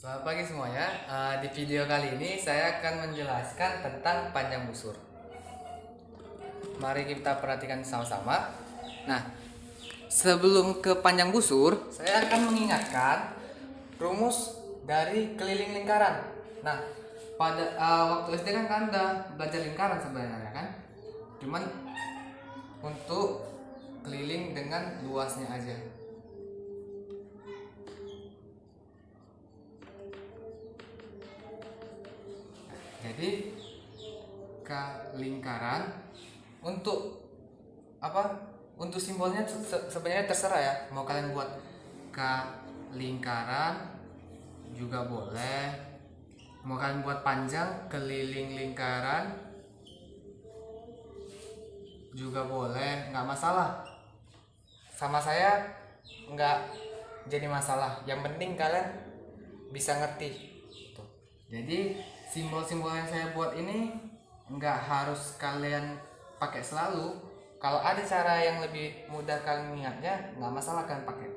Selamat pagi semuanya. Di video kali ini saya akan menjelaskan tentang panjang busur. Mari kita perhatikan sama-sama. Nah, sebelum ke panjang busur, saya akan mengingatkan rumus dari keliling lingkaran. Nah, pada waktu SD kan udah belajar lingkaran sebenarnya kan. Cuman untuk keliling dengan luasnya aja. Jadi ke lingkaran untuk apa? Untuk simbolnya sebenarnya terserah ya. Mau kalian buat ke lingkaran juga boleh. Mau kalian buat panjang keliling lingkaran juga boleh, nggak masalah. Sama saya nggak jadi masalah. Yang penting kalian bisa ngerti. Tuh. Jadi simbol-simbol yang saya buat ini nggak harus kalian pakai selalu. Kalau ada cara yang lebih mudah kalian ingatnya, nggak masalah kalian pakai.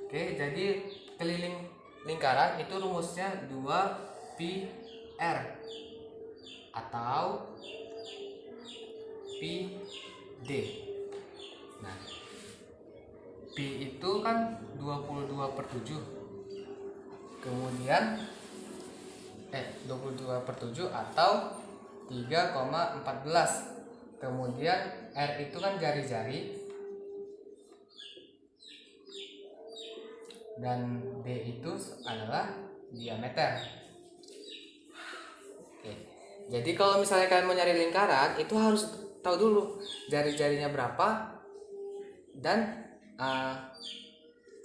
Oke, jadi keliling lingkaran itu rumusnya 2pi r atau pi d. Nah, pi itu kan 22/7. Kemudian 22/7 atau 3,14. Kemudian R itu kan jari-jari dan D itu adalah diameter. Oke. Jadi kalau misalnya kalian mau nyari lingkaran, itu harus tahu dulu jari-jarinya berapa dan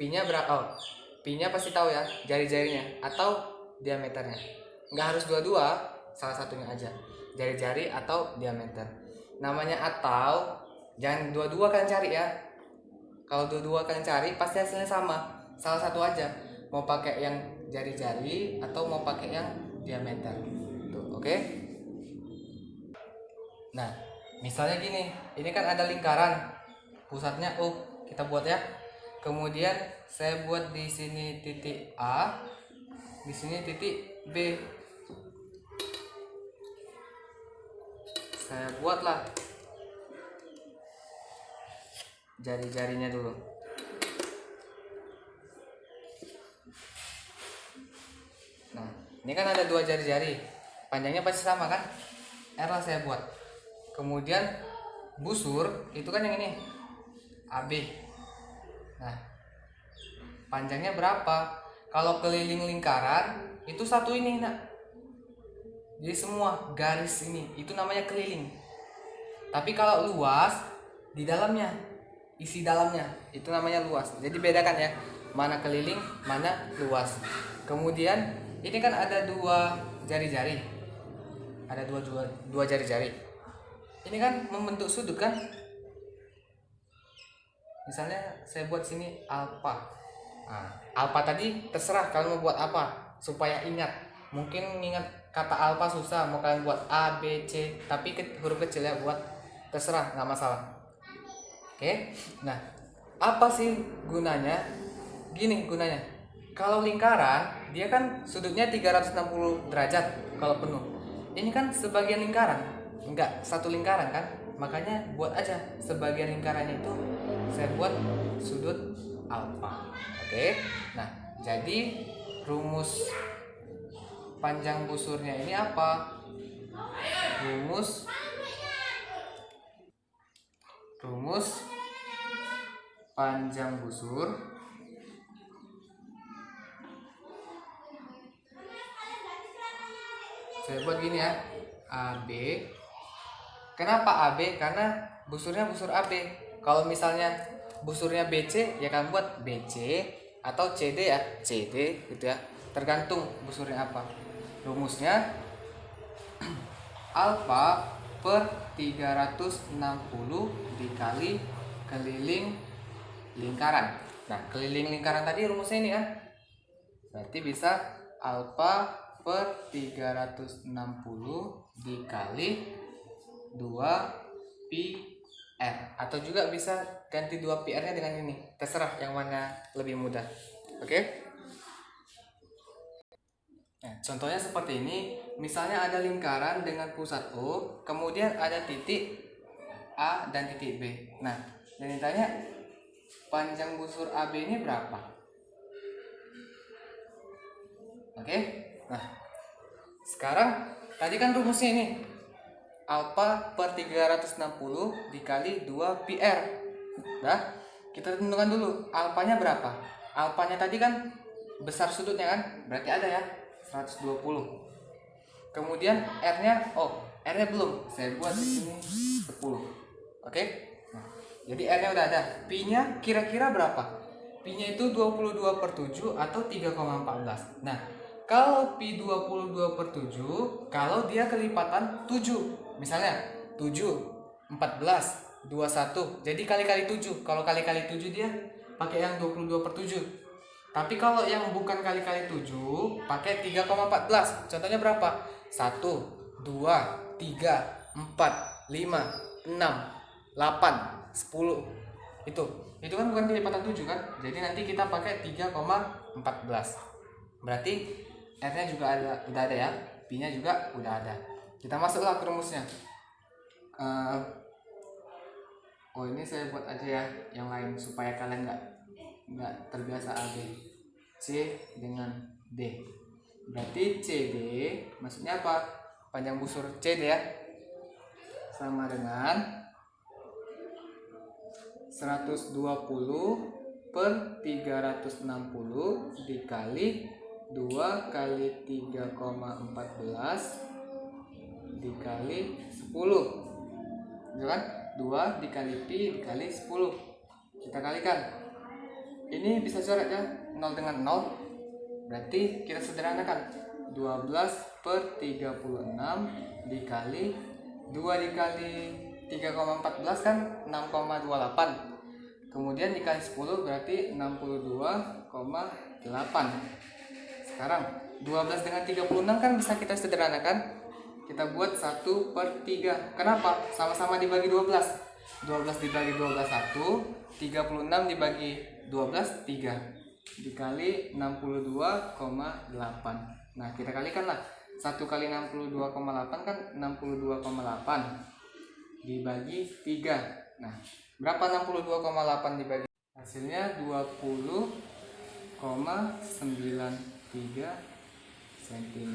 pi-nya berapa. Pi-nya pasti tahu ya, jari-jarinya atau diameternya. Nggak harus dua-dua, salah satunya aja, jari-jari atau diameter. Namanya atau jangan dua-dua kalian cari ya. Kalau dua-dua kalian cari pasti hasilnya sama, salah satu aja, mau pakai yang jari-jari atau mau pakai yang diameter tuh. Oke. Nah, misalnya gini, ini kan ada lingkaran, pusatnya O, kita buat ya. Kemudian saya buat di sini titik A, di sini titik B. Saya buatlah jari-jarinya dulu. Nah, ini kan ada dua jari-jari, panjangnya pasti sama kan? R lah saya buat. Kemudian busur itu kan yang ini, AB. Nah, panjangnya berapa? Kalau keliling lingkaran itu satu ini, nak. Jadi semua garis ini itu namanya keliling. Tapi kalau luas di dalamnya, isi dalamnya itu namanya luas. Jadi bedakan ya, mana keliling, mana luas. Kemudian ini kan ada dua jari-jari, ada dua jari-jari. Ini kan membentuk sudut kan. Misalnya saya buat sini alfa. Nah, alfa tadi terserah kalian mau buat apa supaya ingat. Mungkin ingat kata alfa susah, mau kalian buat A, B, C, tapi huruf kecil ya, buat terserah, nggak masalah. Oke. Nah, apa sih gunanya? Gini gunanya. Kalau lingkaran, dia kan sudutnya 360 derajat kalau penuh. Ini kan sebagian lingkaran, enggak satu lingkaran kan? Makanya buat aja sebagian lingkarannya itu saya buat sudut alfa. Oke. Nah, jadi rumus panjang busurnya ini apa? Rumus panjang busur saya buat gini ya, AB. Kenapa AB? Karena busurnya busur AB. Kalau misalnya busurnya BC, ya kan buat BC, atau CD ya, CD gitu ya. Tergantung busurnya apa. Rumusnya alfa per 360 dikali keliling lingkaran. Nah, keliling lingkaran tadi rumusnya ini kan. Berarti bisa alfa per 360 dikali 2pi r, atau juga bisa ganti 2pi r nya dengan ini, terserah yang mana lebih mudah. Oke. Nah, contohnya seperti ini, misalnya ada lingkaran dengan pusat O, kemudian ada titik A dan titik B. Nah, yang ditanya panjang busur AB ini berapa? Oke, nah sekarang tadi kan rumusnya ini alfa per 360 dikali 2 PR. Nah, kita tentukan dulu alfanya berapa. Alfanya tadi kan besar sudutnya kan, berarti ada ya 120. Kemudian R-nya belum, saya buat di sini 10. Oke. Nah, jadi R-nya udah ada. Pi-nya kira-kira berapa? Pi-nya itu 22/7 atau 3,14. Nah, kalau pi 22/7, kalau dia kelipatan 7. Misalnya 7, 14, 21. Jadi kali-kali 7. Kalau kali-kali 7 dia pakai yang 22/7. Tapi kalau yang bukan kali-kali 7 pakai 3,14. Contohnya berapa? 1, 2, 3, 4, 5, 6, 8, 10. Itu kan bukan kelipatan 7 kan? Jadi nanti kita pakai 3,14. Berarti R-nya juga udah ada ya. Pi-nya juga udah ada. Kita masuklah ke rumusnya. Ini saya buat aja ya yang lain supaya kalian nggak terbiasa AB. C dengan D. Berarti CD maksudnya apa? Panjang busur CD ya. Sama dengan 120 per 360 dikali 2 kali 3,14 dikali 10. Gitu kan? 2 dikali pi dikali 10. Kita kalikan. Ini bisa coret ya, 0 dengan 0. Berarti kita sederhanakan 12 per 36 dikali 2 dikali 3,14 kan 6,28. Kemudian dikali 10 berarti 62,8. Sekarang 12 dengan 36 kan bisa kita sederhanakan. Kita buat 1 per 3. Kenapa? Sama-sama dibagi 12. 12 dibagi 12 1, 36 dibagi 12 3 dikali 62,8. Nah, kita kalikanlah. 1 kali 62,8 kan 62,8 dibagi 3. Nah, berapa 62,8 dibagi? Hasilnya 20,93 cm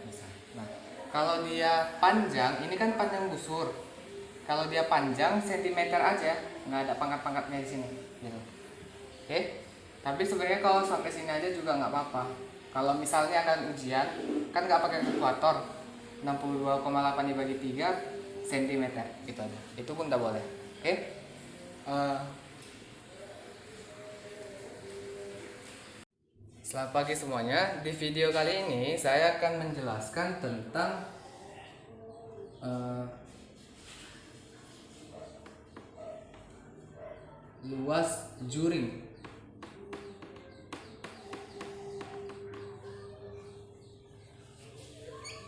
misalnya. Nah, kalau dia panjang, ini kan panjang busur. Kalau dia panjang sentimeter aja, nggak ada pangkat-pangkatnya di sini, gitu. Oke. Tapi sebenarnya kalau sampai sini aja juga nggak apa-apa. Kalau misalnya akan ujian, kan nggak pakai kalkulator. 62,8 dibagi 3 cm itu aja. Itu pun nggak boleh. Oke. Selamat pagi semuanya. Di video kali ini saya akan menjelaskan tentang luas juring.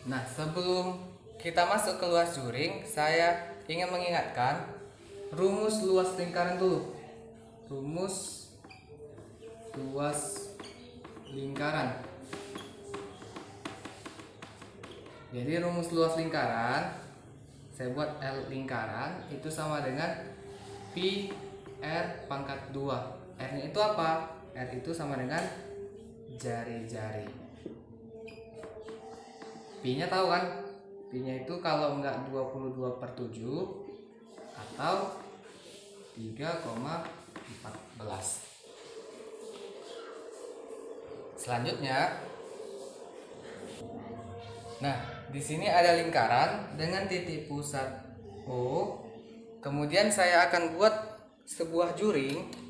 Nah, sebelum kita masuk ke luas juring, saya ingin mengingatkan rumus luas lingkaran dulu. Rumus luas lingkaran. Jadi rumus luas lingkaran, saya buat L lingkaran itu sama dengan pi R pangkat 2. R-nya itu apa? R itu sama dengan jari-jari. Pi-nya tahu kan? Pi-nya itu kalau enggak 22/7 atau 3,14. Selanjutnya, nah, di sini ada lingkaran dengan titik pusat O. Kemudian saya akan buat sebuah juring.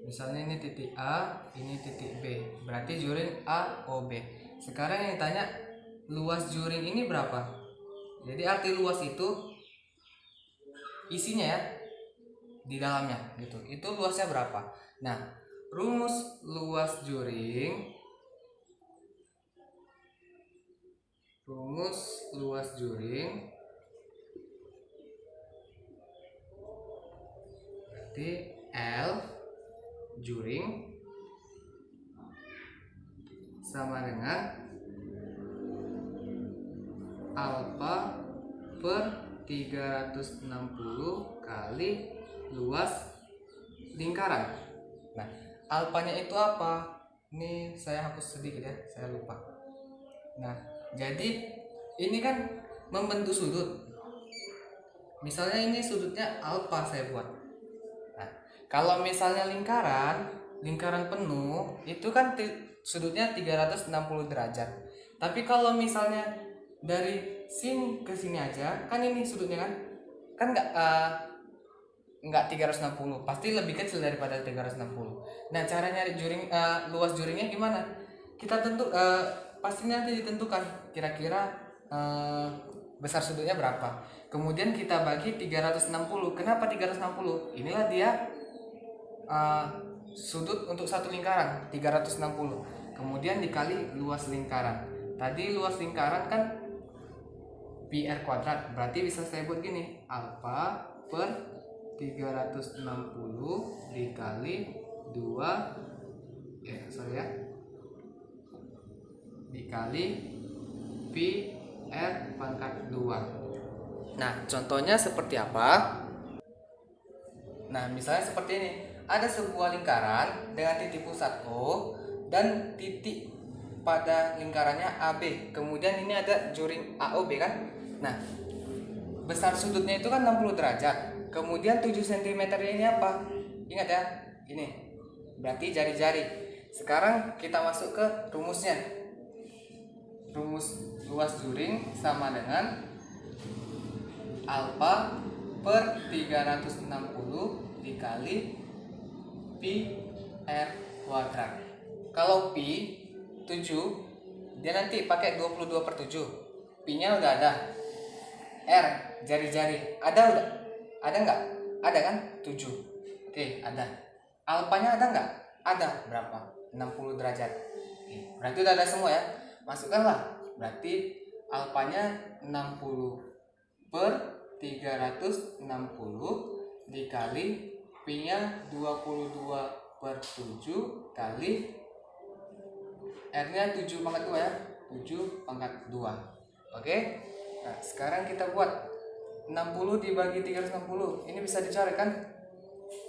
Misalnya ini titik A, ini titik B. Berarti juring AOB. Sekarang yang ditanya luas juring ini berapa? Jadi arti luas itu isinya ya di dalamnya gitu. Itu luasnya berapa? Nah, rumus luas juring rumus luas juring berarti L juring sama dengan alfa per 360 kali luas lingkaran. Nah, alfanya itu apa? Ini saya hapus sedikit ya, saya lupa. Nah, jadi ini kan membentuk sudut. Misalnya ini sudutnya alfa saya buat. Nah, kalau misalnya lingkaran penuh itu kan sudutnya 360 derajat. Tapi kalau misalnya dari sini ke sini aja, kan ini sudutnya kan nggak 360, pasti lebih kecil daripada 360. Nah, cara nyari luas juringnya gimana? Kita pasti nanti ditentukan kira-kira besar sudutnya berapa. Kemudian kita bagi 360. Kenapa 360? Inilah dia sudut untuk satu lingkaran 360. Kemudian dikali luas lingkaran. Tadi luas lingkaran kan pi r kuadrat, berarti bisa saya buat gini, alfa per 360 dikali 2 dikali pi r pangkat 2. Nah, contohnya seperti apa? Nah, misalnya seperti ini. Ada sebuah lingkaran dengan titik pusat O dan titik pada lingkarannya AB. Kemudian ini ada juring AOB kan? Nah, besar sudutnya itu kan 60 derajat. Kemudian 7 cm ini apa? Ingat ya, ini. Berarti jari-jari. Sekarang kita masuk ke rumusnya. Rumus luas juring sama dengan alfa per 360 dikali pi r kuadrat. Kalau pi 7, dia nanti pakai 22 per 7. Pi nya udah ada. R jari-jari ada nggak? Ada kan? 7. Oke, ada. Alfanya ada nggak? Ada. Berapa? 60 derajat. Oke, berarti udah ada semua ya. Masukkanlah. Berarti alfanya 60 per 360 dikali pi nya 22 per 7 kali r nya 7 pangkat 2 ya, 7 pangkat 2. Oke. Nah, sekarang kita buat 60 dibagi 360, ini bisa dicari kan?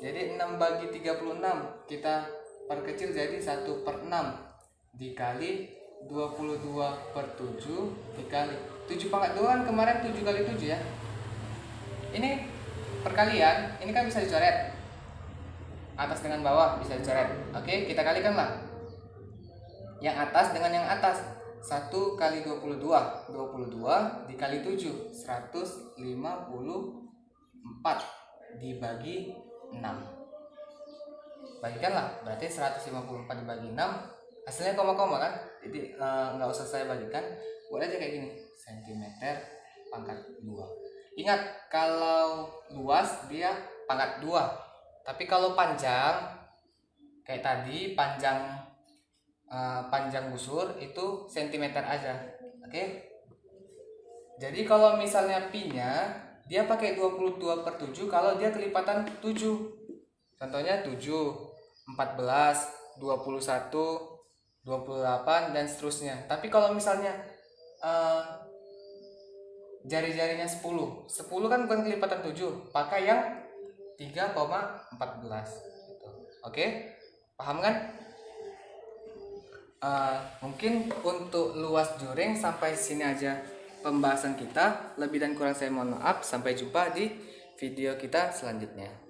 Jadi 6 bagi 36 kita perkecil jadi 1 per 6 dikali 22 per 7 dikali 7 pangkat 2 kan kemarin 7 kali 7 ya. Ini perkalian, ini kan bisa dicoret. Atas dengan bawah bisa dicoret. Oke, kita kalikan lah. Yang atas dengan yang atas. 1 kali 22 dikali 7 154 dibagi 6. Bagikanlah, berarti 154 dibagi 6 hasilnya koma-koma kan. Jadi nggak usah saya bagikan, buat aja kayak gini, cm pangkat 2. Ingat, kalau luas dia pangkat 2. Tapi kalau panjang kayak tadi, panjang busur itu cm aja. Oke. Jadi kalau misalnya pi nya dia pakai 22 per 7 kalau dia kelipatan 7. Contohnya 7, 14, 21, 28 dan seterusnya. Tapi kalau misalnya jari-jarinya 10 kan bukan kelipatan 7, pakai yang 3,14 gitu. Oke, paham kan? Mungkin untuk luas juring sampai sini aja pembahasan kita. Lebih dan kurang saya mohon maaf. Sampai jumpa di video kita selanjutnya.